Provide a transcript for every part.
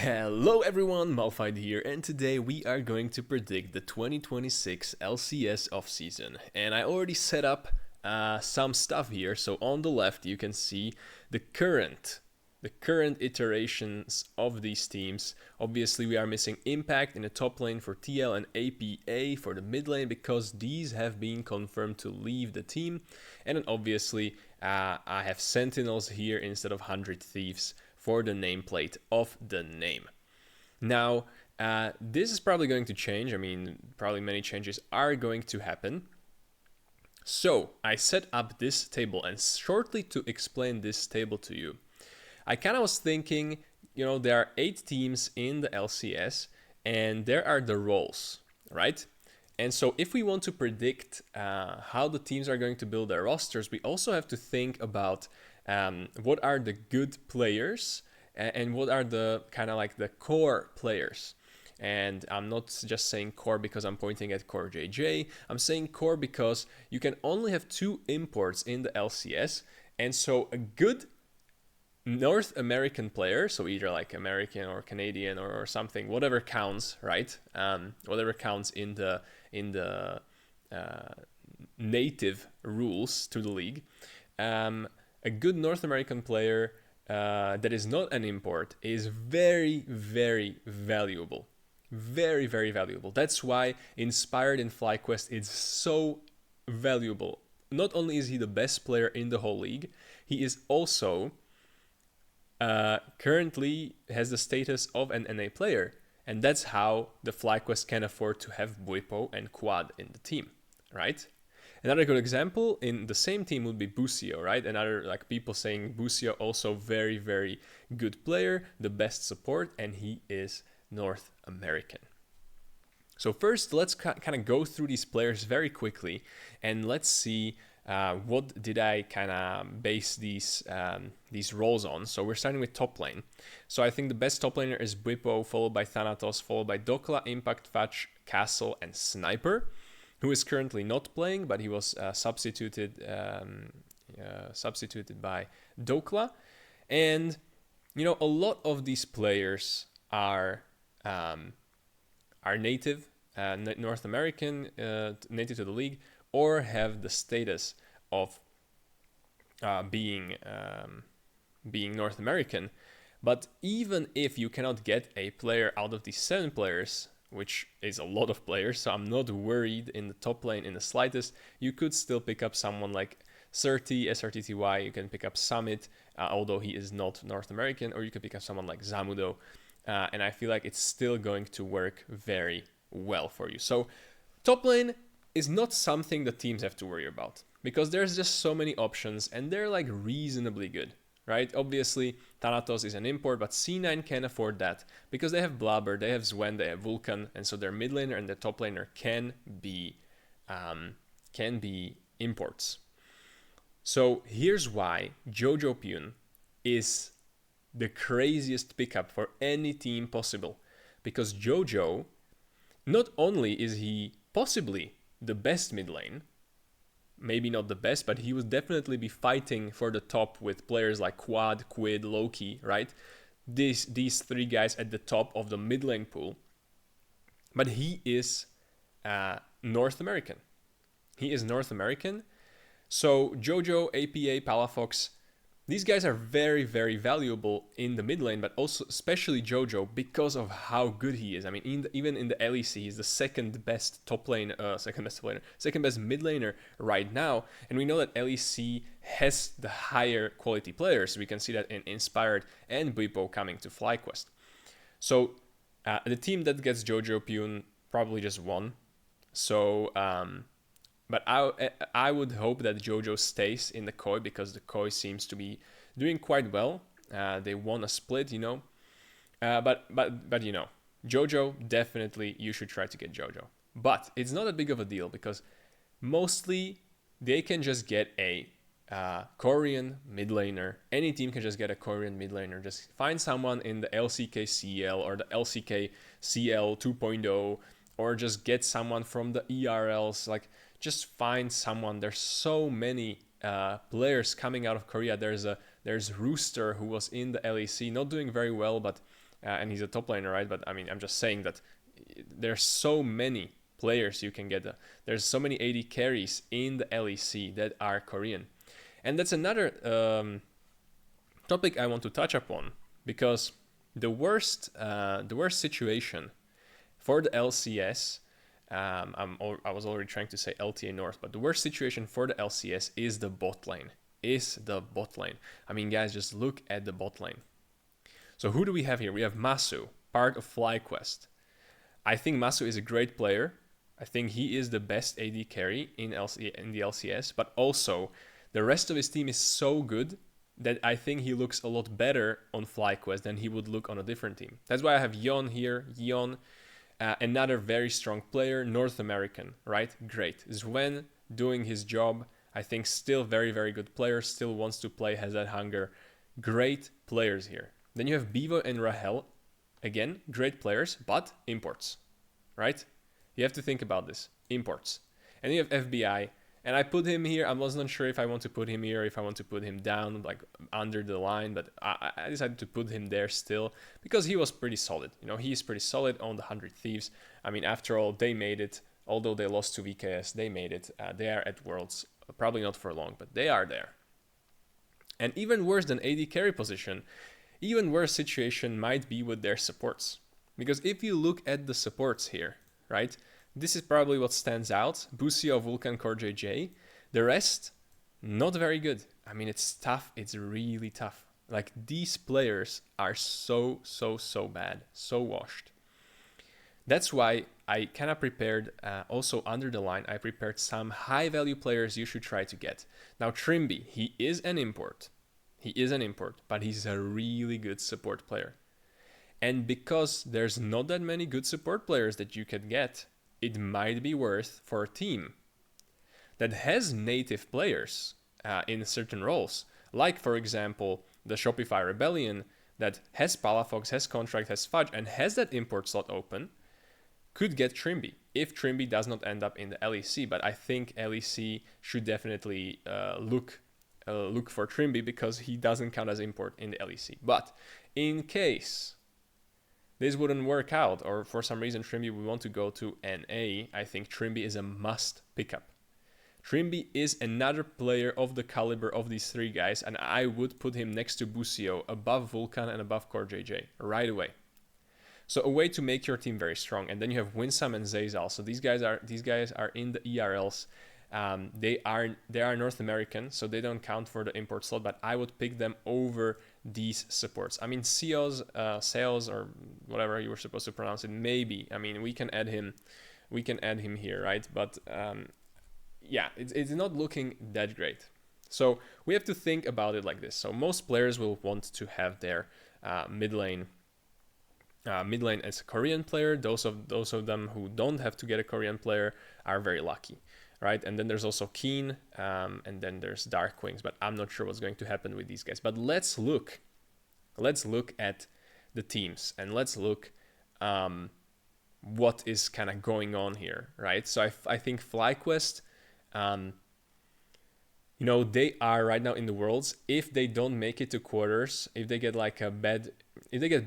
Hello everyone, Malphaight here, and today we are going to predict the 2026 LCS offseason. And I already set up some stuff here, so on the left you can see the current iterations of these teams. Obviously we are missing Impact in the top lane for TL and APA for the mid lane because these have been confirmed to leave the team. And then obviously I have Sentinels here instead of 100 Thieves for the nameplate of the name. Now, this is probably going to change. I mean, probably many changes are going to happen. So, I set up this table, and shortly to explain this table to you, I kind of was thinking, you know, there are 8 teams in the LCS, and there are the roles, right? And so if we want to predict how the teams are going to build their rosters, we also have to think about what are the good players and what are the kind of like the core players. And I'm not just saying core because I'm pointing at CoreJJ. I'm saying core because you can only have 2 imports in the LCS. And so a good North American player, so either like American or Canadian or something, whatever counts, right? Whatever counts in the native rules to the league. A good North American player that is not an import is very, very valuable. Very, very valuable. That's why Inspired in FlyQuest is so valuable. Not only is he the best player in the whole league, he is also currently has the status of an NA player. And that's how the FlyQuest can afford to have Bwipo and Quad in the team, right? Another good example in the same team would be Busio, right? Another like people saying Busio also very, very good player, the best support, and he is North American. So first, let's kind of go through these players very quickly, and let's see what did I kind of base these roles on. So we're starting with top lane. So I think the best top laner is Bwipo, followed by Thanatos, followed by Dhokla, Impact, Fetch, Castle, and Sniper, who is currently not playing, but he was substituted by Dhokla. And, you know, a lot of these players are native, North American, native to the league, or have the status of being North American. But even if you cannot get a player out of these 7 players, which is a lot of players, so I'm not worried in the top lane in the slightest. You could still pick up someone like Srtty, SRTTY, you can pick up Summit, although he is not North American, or you could pick up someone like Zamudo, and I feel like it's still going to work very well for you. So top lane is not something the teams have to worry about, because there's just so many options, and they're like reasonably good. Right? Obviously, Thanatos is an import, but C9 can afford that because they have Blaber, they have Zven, they have Vulcan, and so their mid laner and their top laner can be imports. So here's why Jojopyun is the craziest pickup for any team possible, because Jojo, not only is he possibly the best mid lane, maybe not the best, but he would definitely be fighting for the top with players like Quad, Quid, Loki, right? These 3 guys at the top of the mid lane pool. But he is North American. He is North American. So Jojo, APA, Palafox, these guys are very, very valuable in the mid lane, but also especially Jojo because of how good he is. I mean, even in the LEC, he's the second best mid laner right now. And we know that LEC has the higher quality players. We can see that in Inspired and Bwipo coming to FlyQuest. So the team that gets Jojopyun probably just won. So, but I would hope that Jojo stays in the Koi because the Koi seems to be doing quite well. They won a split, you know. But you know, Jojo, definitely you should try to get Jojo. But it's not a big of a deal because mostly they can just get a Korean mid laner. Any team can just get a Korean mid laner. Just find someone in the LCK CL or the LCK CL 2.0, or just get someone from the ERLs. Like, just find someone. There's so many players coming out of Korea. There's Rooster, who was in the LEC, not doing very well, but and he's a top laner, right? But I mean, I'm just saying that there's so many players you can get. There's so many AD carries in the LEC that are Korean. And that's another topic I want to touch upon, because the worst situation for the LCS, I was already trying to say LTA North, but the worst situation for the LCS is the bot lane. I mean, guys, just look at the bot lane. So who do we have here? We have Massu, part of FlyQuest. I think Massu is a great player. I think he is the best AD carry in the LCS, but also the rest of his team is so good that I think he looks a lot better on FlyQuest than he would look on a different team. That's why I have Yeon here. Yeon, another very strong player, North American, right? Great. Zven doing his job. I think still very, very good player, still wants to play, has that hunger. Great players here. Then you have Bvoy and Rahel. Again, great players, but imports, right? You have to think about this. Imports. And you have FBI. And I put him here. I was not sure if I want to put him here, if I want to put him down, like under the line. But I decided to put him there still because he was pretty solid. You know, he's pretty solid on the 100 Thieves. I mean, after all, they made it. Although they lost to VKS, they made it. They are at Worlds. Probably not for long, but they are there. And even worse than AD carry position, even worse situation might be with their supports. Because if you look at the supports here, right? This is probably what stands out. Busio, Vulcan, CoreJJ. The rest, not very good. I mean, it's tough. It's really tough. Like, these players are so bad. So washed. That's why I kind of prepared, also under the line, I prepared some high-value players you should try to get. Now, Trimby, he is an import. But he's a really good support player. And because there's not that many good support players that you can get, it might be worth for a team that has native players in certain roles. Like, for example, the Shopify Rebellion that has Palafox, has Contractz, has Fudge, and has that import slot open, could get Trimby if Trimby does not end up in the LEC. But I think LEC should definitely look for Trimby because he doesn't count as import in the LEC. But in case this wouldn't work out, or for some reason Trimby would want to go to NA, I think Trimby is a must pickup. Trimby is another player of the caliber of these three guys, and I would put him next to Busio, above Vulcan and above CoreJJ, right away. So a way to make your team very strong. And then you have Winsome and Zeyzal. So these guys are in the ERLs. They are North American, so they don't count for the import slot, but I would pick them over these supports. I mean, Ceoz, or whatever you were supposed to pronounce it, maybe. I mean, we can add him here, right? But yeah, it's not looking that great. So we have to think about it like this. So most players will want to have their mid lane as a Korean player. Those of them who don't have to get a Korean player are very lucky. Right, and then there's also Keen, and then there's Dark Wings, but I'm not sure what's going to happen with these guys. But let's look at the teams, and let's look what is kind of going on here, right? So I think FlyQuest, they are right now in the Worlds. If they don't make it to quarters, if they get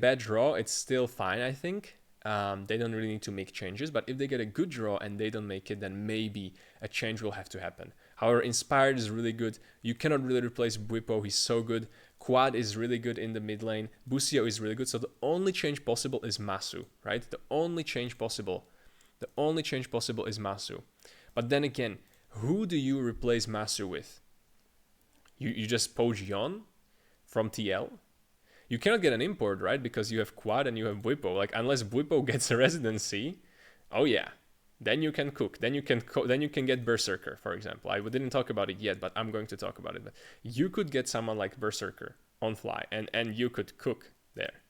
bad draw, it's still fine, I think. They don't really need to make changes, but if they get a good draw and they don't make it, then maybe a change will have to happen. However, Inspired is really good. You cannot really replace Bwipo. He's so good. Quad is really good in the mid lane. Busio is really good. So the only change possible is Massu, right? The only change possible is Massu. But then again, who do you replace Massu with? You just poach Yeon from TL? You cannot get an import, right? Because you have Quad and you have Bwipo. Like, unless Bwipo gets a residency, oh yeah, then you can cook. Then you can get Berserker, for example. I didn't talk about it yet, but I'm going to talk about it. But you could get someone like Berserker on fly, and you could cook there.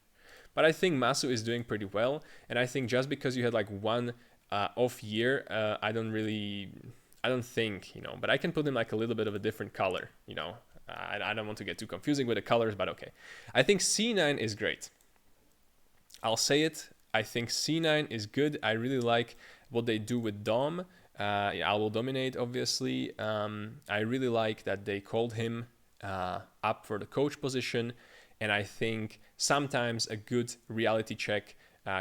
But I think Massu is doing pretty well, and I think just because you had like one off year, I don't think, but I can put him like a little bit of a different color, I don't want to get too confusing with the colors, but okay. I think C9 is great. I'll say it. I think C9 is good. I really like what they do with Dom. I will dominate, obviously. I really like that they called him up for the coach position. And I think sometimes a good reality check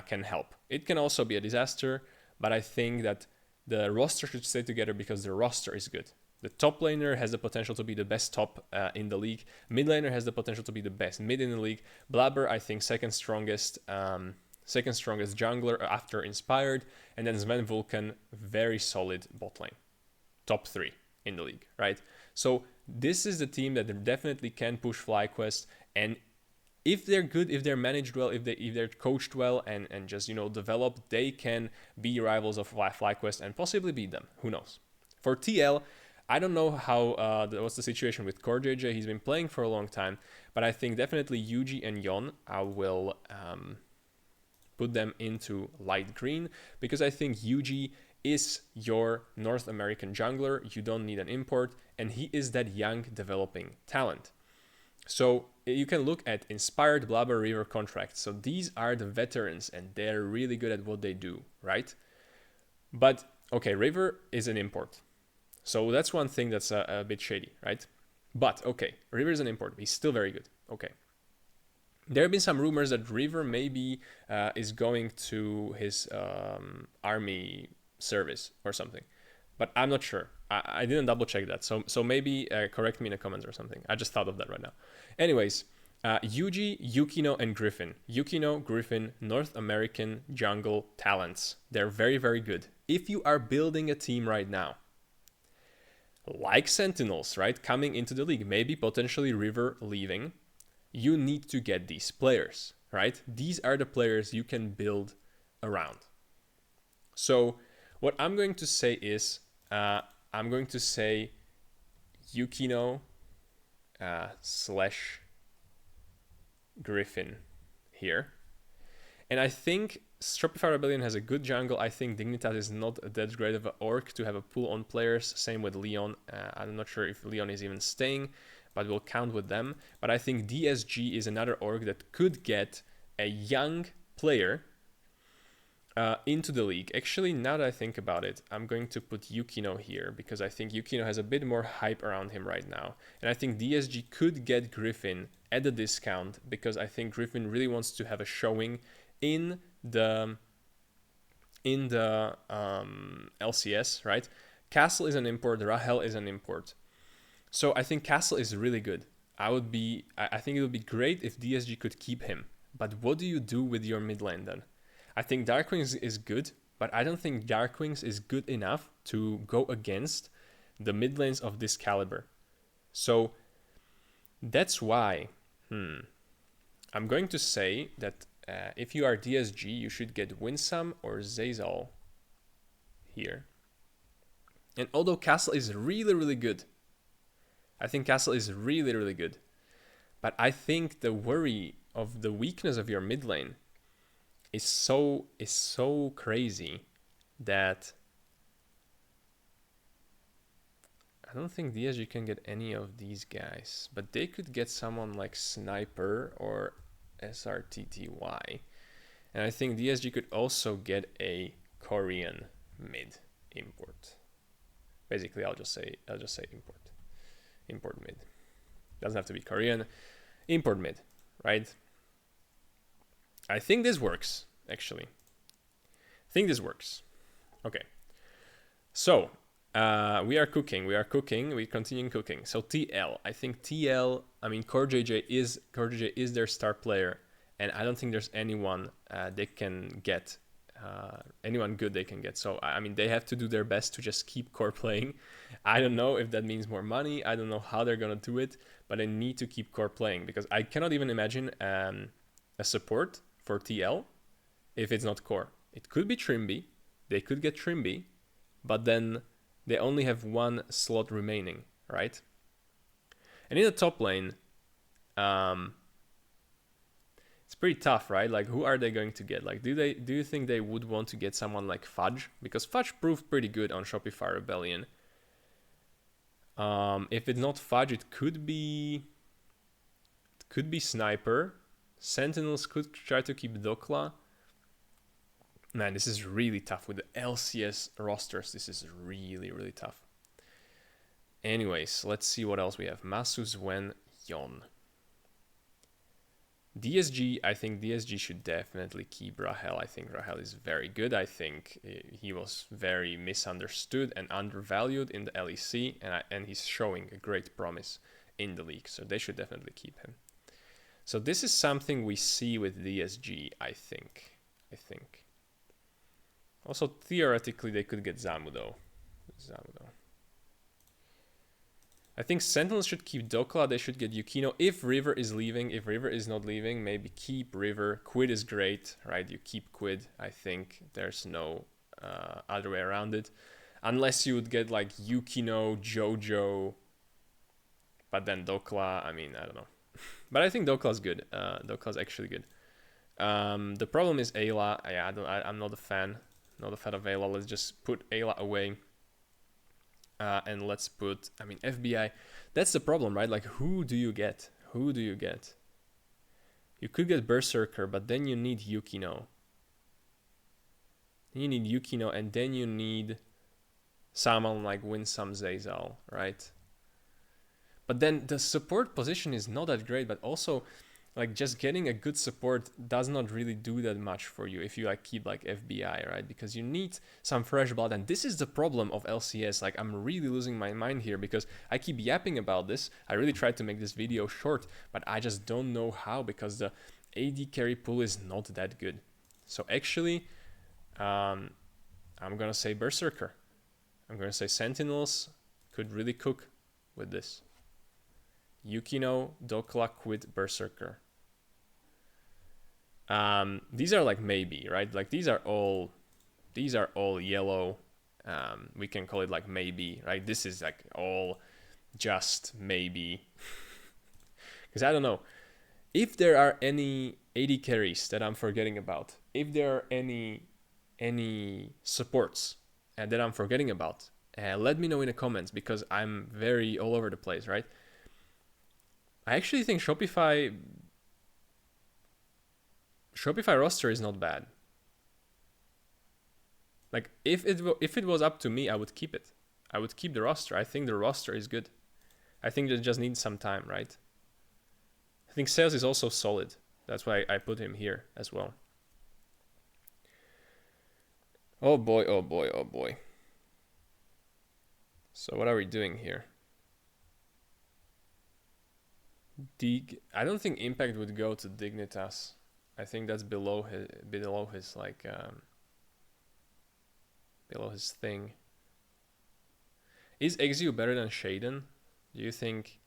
can help. It can also be a disaster, but I think that the roster should stay together because the roster is good. The top laner has the potential to be the best top in the league. Mid laner has the potential to be the best mid in the league. Blaber, I think, second strongest jungler after Inspired. And then Zven Vulcan, very solid bot lane. Top 3 in the league, right? So this is the team that definitely can push FlyQuest. And if they're good, if they're managed well, if they're coached well and just, developed, they can be rivals of FlyQuest and possibly beat them. Who knows? For TL, I don't know what's the situation with CoreJJ. He's been playing for a long time, but I think definitely Yuuji and Yeon, I will put them into light green because I think Yuuji is your North American jungler. You don't need an import, and he is that young developing talent. So you can look at Inspired, Blaber, River, Contractz. So these are the veterans, and they're really good at what they do, right? But, okay, River is an import. So that's one thing that's a bit shady, right? But, okay, River is an import. He's still very good. Okay. There have been some rumors that River maybe is going to his army service or something. But I'm not sure. I didn't double check that. So maybe correct me in the comments or something. I just thought of that right now. Anyways, Yuuji, Yukino, and Gryffin. Yukino, Gryffin, North American jungle talents. They're very, very good. If you are building a team right now, like Sentinels, right, coming into the league, maybe potentially River leaving, you need to get these players, right? These are the players you can build around. So what I'm going to say is, I'm going to say Yukino / Gryffin here. And I think Shopify Rebellion has a good jungle. I think Dignitas is not that great of an orc to have a pull on players. Same with LYON. I'm not sure if LYON is even staying, but we'll count with them. But I think DSG is another orc that could get a young player into the league. Actually, now that I think about it, I'm going to put Yukino here because I think Yukino has a bit more hype around him right now. And I think DSG could get Gryffin at a discount because I think Gryffin really wants to have a showing in the LCS, right? Castle is an import, Rahel is an import. So I think Castle is really good. I think it would be great if DSG could keep him. But what do you do with your mid lane then? I think Darkwings is good, but I don't think Darkwings is good enough to go against the mid lanes of this caliber. So that's why I'm going to say that if you are DSG, you should get Winsome or Zeyzal here. And although Castle is really, really good, I think Castle is really, really good. But I think the worry of the weakness of your mid lane is so crazy that I don't think DSG can get any of these guys. But they could get someone like Sniper or Srtty. And I think DSG could also get a Korean mid import. Basically, I'll just say import mid. Doesn't have to be Korean. Import mid, right? I think this works, actually. I think this works. Okay. So, we are cooking. We continue cooking. So TL, I think CoreJJ is their star player, and I don't think there's anyone they can get, anyone good they can get. So I mean, they have to do their best to just keep core playing. I don't know if that means more money. I don't know how they're gonna do it, but they need to keep core playing because I cannot even imagine a support for TL if it's not core. It could be Trimby. They could get Trimby, but then they only have one slot remaining, right? And in the top lane, it's pretty tough, right? Like, who are they going to get? Like, do you think they would want to get someone like Fudge? Because Fudge proved pretty good on Shopify Rebellion. If it's not Fudge, it could be Sniper. Sentinels could try to keep Dhokla. Man, this is really tough with the LCS rosters. This is really, really tough. Anyways, let's see what else we have. Massu, Zven, Yeon. DSG, I think DSG should definitely keep Rahel. I think Rahel is very good. I think he was very misunderstood and undervalued in the LEC, and he's showing a great promise in the league. So they should definitely keep him. So this is something we see with DSG, I think. Also, theoretically, they could get Zamudo. I think Sentinels should keep Dhokla. They should get Yukino. If River is leaving, if River is not leaving, maybe keep River. Quid is great, right? You keep Quid. I think there's no other way around it. Unless you would get like Yukino, Jojo, but then Dhokla, I mean, I don't know. But I think Dhokla's good. Dhokla's actually good. The problem is Ayla. I'm not a fan. Not a fan of Ayla. Let's just put Ayla away. And let's put, I mean, FBI. That's the problem, right? Like, who do you get? You could get Berserker, but then you need Yukino. And then you need someone like Winsome, Zeyzal, right? But then the support position is not that great, but also like just getting a good support does not really do that much for you if you like keep like FBI, right? Because you need some fresh blood, and this is the problem of LCS. Like, I'm really losing my mind here because I keep yapping about this. I really tried to make this video short, but I just don't know how, because the AD carry pool is not that good. So actually, I'm gonna say Berserker. I'm gonna say Sentinels could really cook with this. Yukino, Dhokla, Quid, Berserker. These are like maybe, right? Like these are all yellow. We can call it like maybe, right? This is like all just maybe. Because I don't know if there are any AD carries that I'm forgetting about. If there are any supports that I'm forgetting about, let me know in the comments, because I'm very all over the place, right? I actually think Shopify roster is not bad. Like, if it was up to me, I would keep it. I would keep the roster. I think the roster is good. I think it just needs some time, right? I think Ceoz is also solid. That's why I put him here as well. Oh boy. So what are we doing here? I don't think Impact would go to Dignitas. I think that's below his like below his thing. Is Exu better than Shaden? Do you think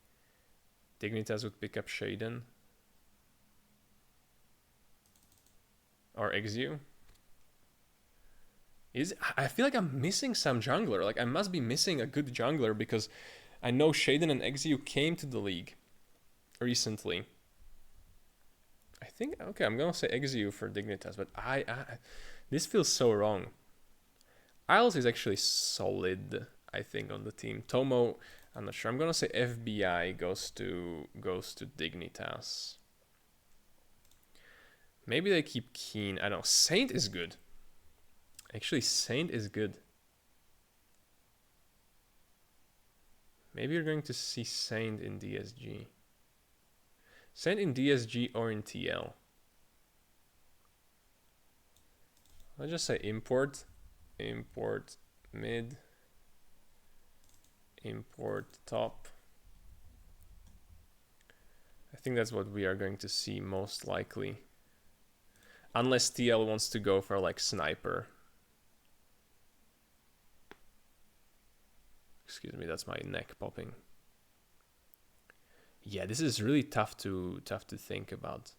Dignitas would pick up Shaden or Exu? I feel like I'm missing some jungler. Like, I must be missing a good jungler, because I know Shaden and Exu came to the league recently. I think, okay, I'm gonna say Exu for Dignitas, but I this feels so wrong. Isles is actually solid, I think, on the team. Tomo, I'm not sure. I'm gonna say FBI goes to Dignitas. Maybe they keep Keen. I don't know. Saint is good. Actually, Saint is good. Maybe you're going to see Saint in DSG. Saint in DSG or in TL. Let's just say import mid, import top. I think that's what we are going to see most likely. Unless TL wants to go for like sniper. Excuse me, that's my neck popping. Yeah, this is really tough to think about.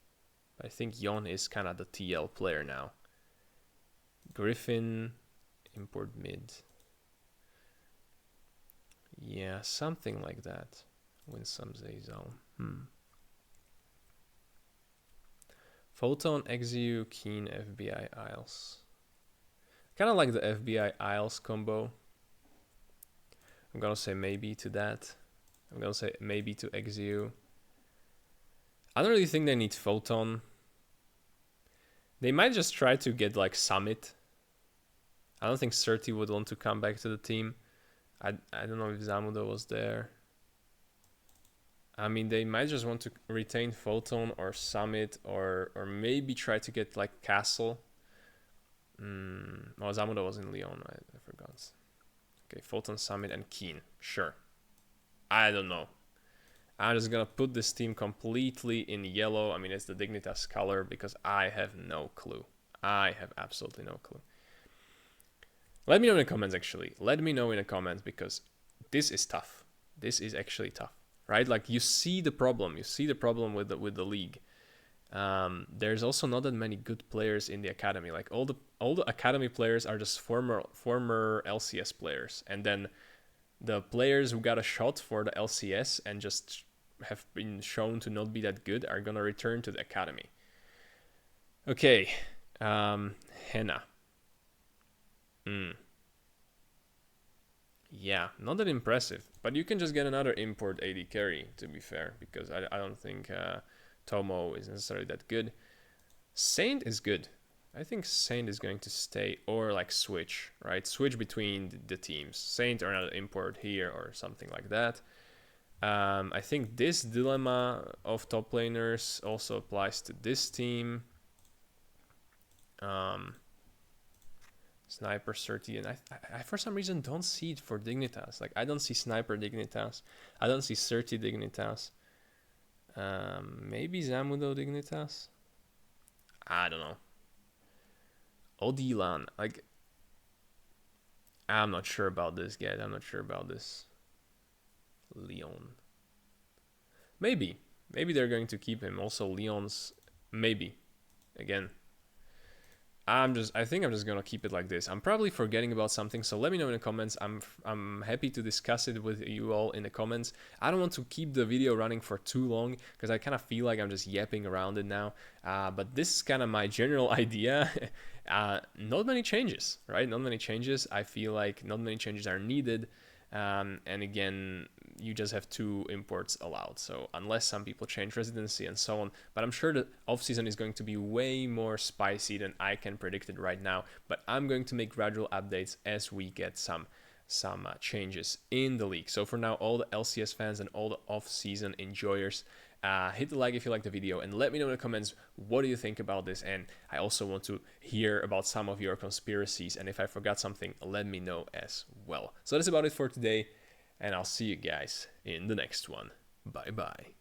I think Yeon is kind of the TL player now. Gryffin, import mid. Yeah, something like that. Winsome, Zeyzal. Photon, Exu, Keen, FBI, Isles. Kind of like the FBI Isles combo. I'm gonna say maybe to that. I'm gonna say maybe to Exu. I don't really think they need Photon. They might just try to get like Summit. I don't think Srtty would want to come back to the team. I don't know if Zamudo was there. I mean, they might just want to retain Photon or Summit, or maybe try to get like Castle. Oh, Zamudo was in LYON, I forgot. Okay, Photon, Summit, and Keen. Sure. I don't know. I'm just gonna put this team completely in yellow. I mean, it's the Dignitas color because I have no clue. I have absolutely no clue. Let me know in the comments, actually. Let me know in the comments because this is tough. This is actually tough, right? Like, you see the problem. You see the problem with the league. There's also not that many good players in the academy. Like, all the academy players are just former LCS players, and then the players who got a shot for the LCS and just have been shown to not be that good are gonna return to the academy. Okay, Henna. Yeah, not that impressive, but you can just get another import AD carry, to be fair, because I don't think Tomo is necessarily that good. Saint is good. I think Saint is going to stay, or like switch, right? Switch between the teams. Saint or another import here or something like that. I think this dilemma of top laners also applies to this team. Sniper, Srtty, and I for some reason don't see it for Dignitas. Like, I don't see Sniper Dignitas. I don't see Srtty Dignitas. Maybe Zamudo Dignitas? I don't know. Oddielan, like, I'm not sure about this, guys. I'm not sure about this. LYON. Maybe they're going to keep him. Also, Lyonz, maybe. Again, I think I'm just gonna keep it like this. I'm probably forgetting about something, so let me know in the comments. I'm happy to discuss it with you all in the comments. I don't want to keep the video running for too long because I kind of feel like I'm just yapping around it now. But this is kind of my general idea. Not many changes, right? Not many changes. I feel like not many changes are needed. And again, you just have 2 imports allowed, so unless some people change residency and so on. But I'm sure the off-season is going to be way more spicy than I can predict it right now, but I'm going to make gradual updates as we get some changes in the league. So for now, all the LCS fans and all the off-season enjoyers, hit the like if you like the video, and let me know in the comments what do you think about this. And I also want to hear about some of your conspiracies, and if I forgot something, let me know as well. So that's about it for today, and I'll see you guys in the next one. Bye bye.